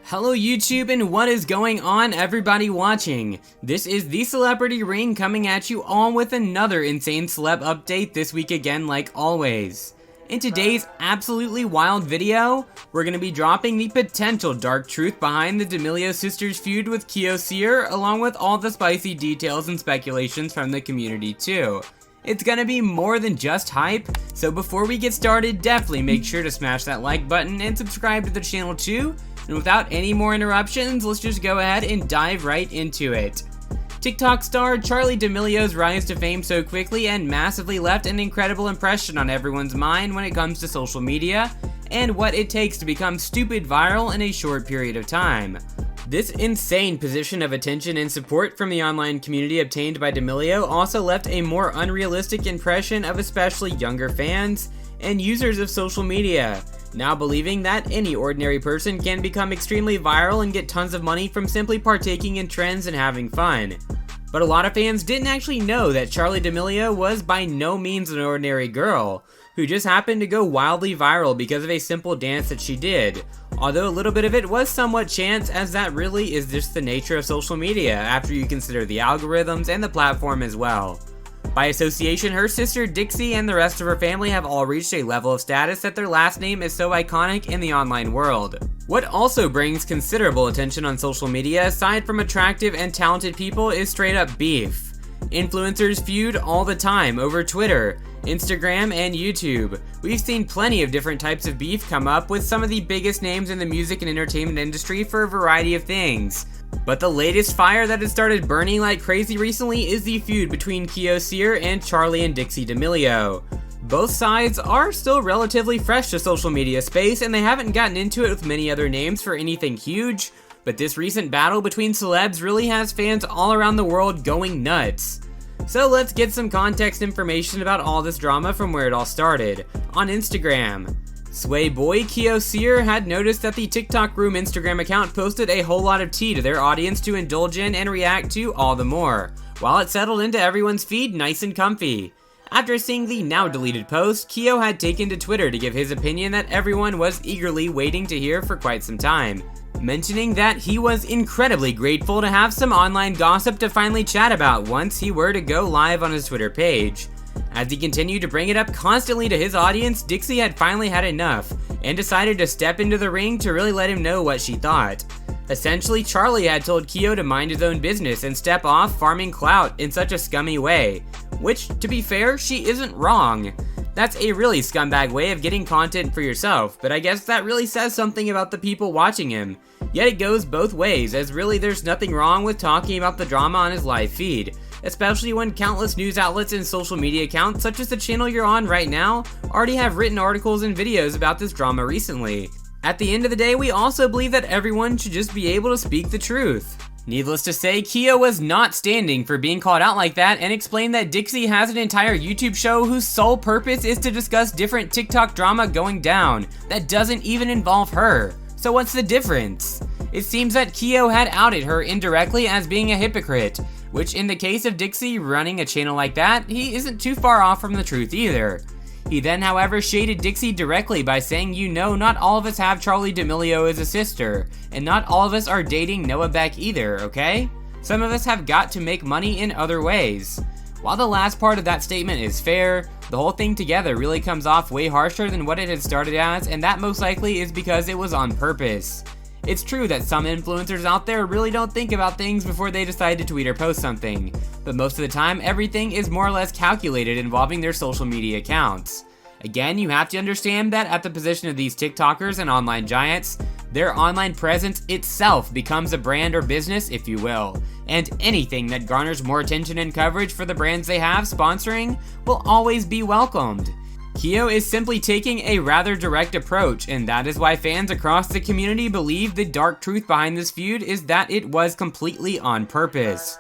Hello YouTube, and what is going on everybody watching? This is the Celebrity Ring coming at you all with another insane celeb update this week again like always. In today's absolutely wild video, we're going to be dropping the potential dark truth behind the D'Amelio sisters feud with Kio Cyr, along with all the spicy details and speculations from the community too. It's gonna be more than just hype, so before we get started, definitely make sure to smash that like button and subscribe to the channel too. And without any more interruptions, let's just go ahead and dive right into it. TikTok star Charli D'Amelio's rise to fame so quickly and massively left an incredible impression on everyone's mind when it comes to social media and what it takes to become stupid viral in a short period of time. This insane position of attention and support from the online community obtained by D'Amelio also left a more unrealistic impression of especially younger fans and users of social media, now believing that any ordinary person can become extremely viral and get tons of money from simply partaking in trends and having fun. But a lot of fans didn't actually know that Charli D'Amelio was by no means an ordinary girl, who just happened to go wildly viral because of a simple dance that she did. Although a little bit of it was somewhat chance, as that really is just the nature of social media after you consider the algorithms and the platform as well. By association, her sister Dixie and the rest of her family have all reached a level of status that their last name is so iconic in the online world. What also brings considerable attention on social media, aside from attractive and talented people, is straight up beef. Influencers feud all the time over Twitter, Instagram, and YouTube. We've seen plenty of different types of beef come up with some of the biggest names in the music and entertainment industry for a variety of things. But the latest fire that has started burning like crazy recently is the feud between Kio Cyr and Charli and Dixie D'Amelio. Both sides are still relatively fresh to social media space, and they haven't gotten into it with many other names for anything huge, but this recent battle between celebs really has fans all around the world going nuts. So let's get some context information about all this drama from where it all started. On Instagram, Sway boy Kio Cyr had noticed that the TikTok Room Instagram account posted a whole lot of tea to their audience to indulge in and react to all the more, while it settled into everyone's feed nice and comfy. After seeing the now deleted post, Kio had taken to Twitter to give his opinion that everyone was eagerly waiting to hear for quite some time, mentioning that he was incredibly grateful to have some online gossip to finally chat about once he were to go live on his Twitter page. As he continued to bring it up constantly to his audience, Dixie had finally had enough and decided to step into the ring to really let him know what she thought. Essentially, Charli had told Kio to mind his own business and step off farming clout in such a scummy way, which, to be fair, she isn't wrong. That's a really scumbag way of getting content for yourself, but I guess that really says something about the people watching him. Yet it goes both ways, as really there's nothing wrong with talking about the drama on his live feed, especially when countless news outlets and social media accounts such as the channel you're on right now already have written articles and videos about this drama recently. At the end of the day, we also believe that everyone should just be able to speak the truth. Needless to say, Kio was not standing for being called out like that and explained that Dixie has an entire YouTube show whose sole purpose is to discuss different TikTok drama going down that doesn't even involve her. So what's the difference? It seems that Kio had outed her indirectly as being a hypocrite, which in the case of Dixie running a channel like that, he isn't too far off from the truth either. He then, however, shaded Dixie directly by saying, not all of us have Charli D'Amelio as a sister, and not all of us are dating Noah Beck either, okay? Some of us have got to make money in other ways. While the last part of that statement is fair, the whole thing together really comes off way harsher than what it had started as, and that most likely is because it was on purpose. It's true that some influencers out there really don't think about things before they decide to tweet or post something, but most of the time everything is more or less calculated involving their social media accounts. Again, you have to understand that at the position of these TikTokers and online giants, their online presence itself becomes a brand or business, if you will, and anything that garners more attention and coverage for the brands they have sponsoring will always be welcomed. Kio is simply taking a rather direct approach, and that is why fans across the community believe the dark truth behind this feud is that it was completely on purpose.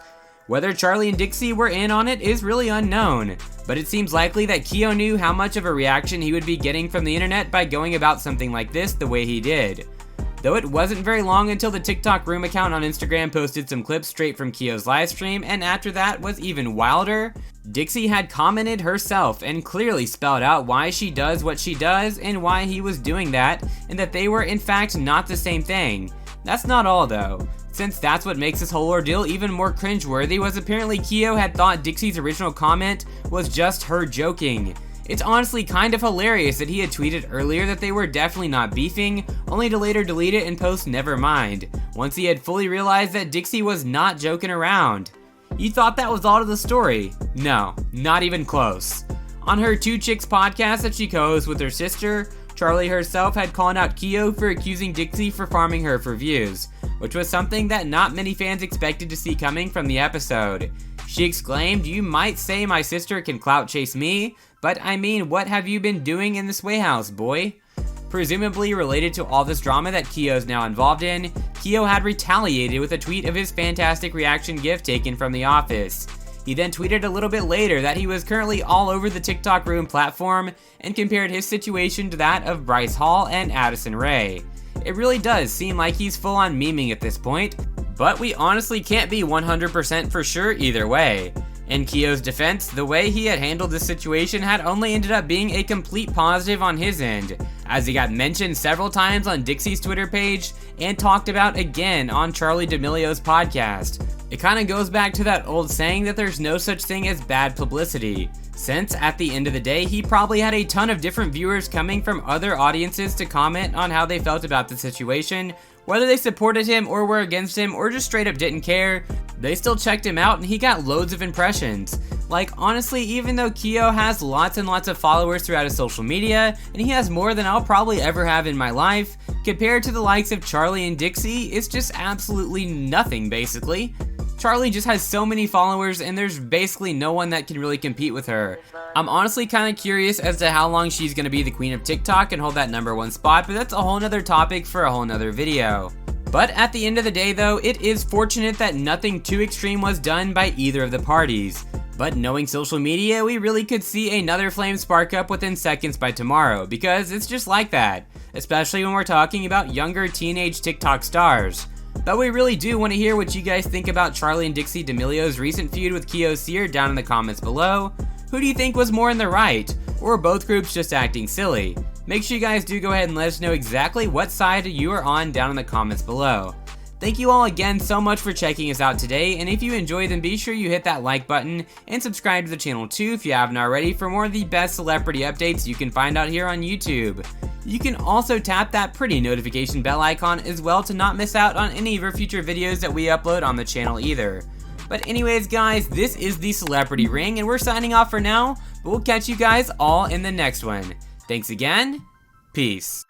Whether Charli and Dixie were in on it is really unknown, but it seems likely that Kio knew how much of a reaction he would be getting from the internet by going about something like this the way he did. Though it wasn't very long until the TikTok Room account on Instagram posted some clips straight from Kio's livestream, and after that was even wilder. Dixie had commented herself and clearly spelled out why she does what she does and why he was doing that, and that they were in fact not the same thing. That's not all though, since that's what makes this whole ordeal even more cringeworthy was apparently Kio had thought Dixie's original comment was just her joking. It's honestly kind of hilarious that he had tweeted earlier that they were definitely not beefing, only to later delete it and post never mind, once he had fully realized that Dixie was not joking around. You thought that was all to the story? No, not even close. On her Two Chicks podcast that she co-hosts with her sister, Charli herself had called out Kio for accusing Dixie for farming her for views, which was something that not many fans expected to see coming from the episode. She exclaimed, "You might say my sister can clout chase me, but I mean, what have you been doing in this Wayhouse, boy?" Presumably related to all this drama that Kio's now involved in, Kio had retaliated with a tweet of his fantastic reaction gif taken from The Office. He then tweeted a little bit later that he was currently all over the TikTok Room platform and compared his situation to that of Bryce Hall and Addison Rae. It really does seem like he's full on memeing at this point, but we honestly can't be 100% for sure either way. In Kio's defense, the way he had handled this situation had only ended up being a complete positive on his end, as he got mentioned several times on Dixie's Twitter page and talked about again on Charli D'Amelio's podcast. It kinda goes back to that old saying that there's no such thing as bad publicity, since at the end of the day he probably had a ton of different viewers coming from other audiences to comment on how they felt about the situation, whether they supported him or were against him or just straight up didn't care. They still checked him out and he got loads of impressions. Like honestly, even though Kio has lots and lots of followers throughout his social media, and he has more than I'll probably ever have in my life, compared to the likes of Charli and Dixie, it's just absolutely nothing basically. Charli just has so many followers and there's basically no one that can really compete with her. I'm honestly kind of curious as to how long she's going to be the queen of TikTok and hold that #1 spot, but that's a whole nother topic for a whole nother video. But at the end of the day though, it is fortunate that nothing too extreme was done by either of the parties. But knowing social media, we really could see another flame spark up within seconds by tomorrow, because it's just like that, especially when we're talking about younger teenage TikTok stars. But we really do want to hear what you guys think about Charli and Dixie D'Amelio's recent feud with Kio Cyr down in the comments below. Who do you think was more in the right, or both groups just acting silly? Make sure you guys do go ahead and let us know exactly what side you are on down in the comments below. Thank you all again so much for checking us out today, and if you enjoyed, then be sure you hit that like button and subscribe to the channel too if you haven't already for more of the best celebrity updates you can find out here on YouTube. You can also tap that pretty notification bell icon as well to not miss out on any of our future videos that we upload on the channel either. But anyways guys, this is the Celebrity Ring and we're signing off for now, but we'll catch you guys all in the next one. Thanks again, peace.